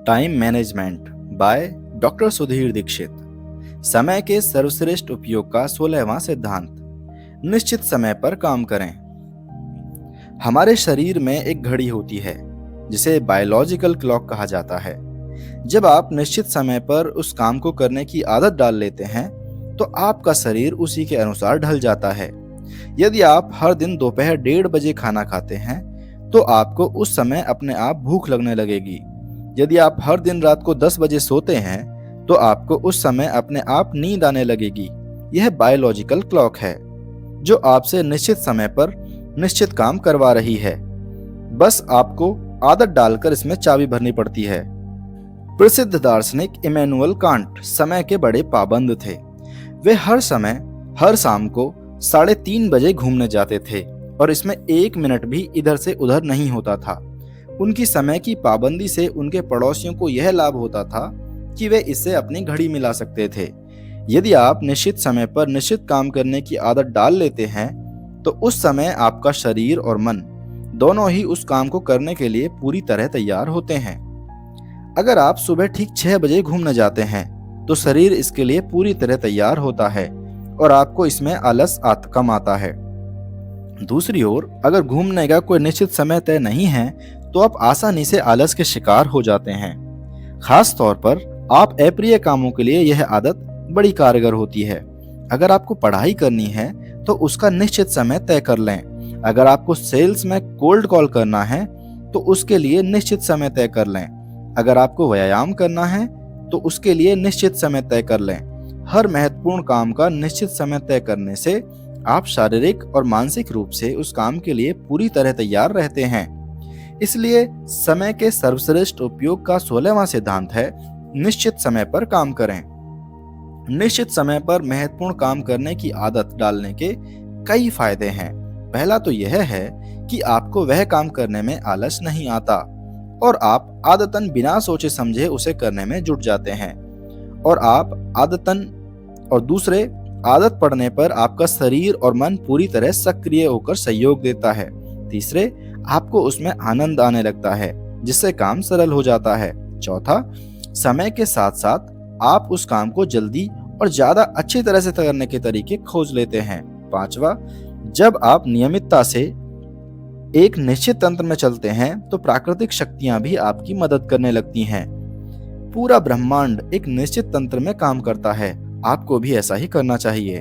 Time management by doctor Sudhir Dikshit. समय के सर्वश्रेष्ठ उपयोग का 16वां सिद्धांत, निश्चित समय पर काम करें। हमारे शरीर में एक घड़ी होती है जिसे बायोलॉजिकल क्लॉक कहा जाता है। जब आप निश्चित समय पर उस काम को करने की आदत डाल लेते हैं तो आपका शरीर उसी के अनुसार ढल जाता है। यदि आप हर दिन दोपहर 1:30 बजे खाना खाते हैं तो आपको उस समय अपने आप भूख लगने लगेगी। यदि आप हर दिन रात को 10 बजे सोते हैं तो आपको उस समय अपने आप नींद आने लगेगी। यह बायोलॉजिकल क्लॉक है जो आपसे निश्चित समय पर निश्चित काम करवा रही है। बस आपको आदत डालकर इसमें चाबी भरनी पड़ती है। प्रसिद्ध दार्शनिक इमैनुअल कांट समय के बड़े पाबंद थे। वे हर शाम को 3:30 बजे घूमने जाते थे और इसमें 1 मिनट भी इधर से उधर नहीं होता था। उनकी समय की पाबंदी से उनके पड़ोसियों को यह लाभ होता था कि वे इससे अपनी घड़ी मिला सकते थे। यदि आप निश्चित समय पर निश्चित काम करने की आदत डाल लेते हैं तो उस समय आपका शरीर और मन दोनों ही उस काम को करने के लिए पूरी तरह तैयार होते हैं। अगर आप सुबह ठीक 6 बजे घूमने जाते हैं तो शरीर इसके लिए पूरी तरह तैयार होता है और आपको इसमें आलस कम आता है। दूसरी ओर अगर घूमने का कोई निश्चित समय तय नहीं है तो आप आसानी से आलस के शिकार हो जाते हैं। खास तौर पर आप अप्रिय कामों के लिए यह आदत बड़ी कारगर होती है। अगर आपको पढ़ाई करनी है तो उसका निश्चित समय तय कर लें। अगर आपको सेल्स में कोल्ड कॉल करना है तो उसके लिए निश्चित समय तय कर लें। अगर आपको व्यायाम करना है तो उसके लिए निश्चित समय तय कर लें। हर महत्वपूर्ण काम का निश्चित समय तय करने से आप शारीरिक और मानसिक रूप से उस काम के लिए पूरी तरह तैयार रहते हैं। इसलिए समय के सर्वश्रेष्ठ उपयोग का 16वां सिद्धांत है, निश्चित समय पर काम करें। निश्चित समय पर महत्वपूर्ण काम करने की आदत डालने के कई फायदे हैं। पहला तो यह है कि आपको वह काम करने में आलस नहीं आता और आप आदतन बिना सोचे समझे उसे करने में जुट जाते हैं। और दूसरे, आदत पड़ने पर आपका शरीर और मन पूरी तरह सक्रिय होकर सहयोग देता है। तीसरे, आपको उसमें आनंद आने लगता है जिससे काम सरल हो जाता है। चौथा, समय के साथ साथ आप उस काम को जल्दी और ज्यादा अच्छी तरह से करने के तरीके खोज लेते हैं। पांचवा, जब आप नियमितता से एक निश्चित तंत्र में चलते हैं तो प्राकृतिक शक्तियां भी आपकी मदद करने लगती हैं। पूरा ब्रह्मांड एक निश्चित तंत्र में काम करता है, आपको भी ऐसा ही करना चाहिए।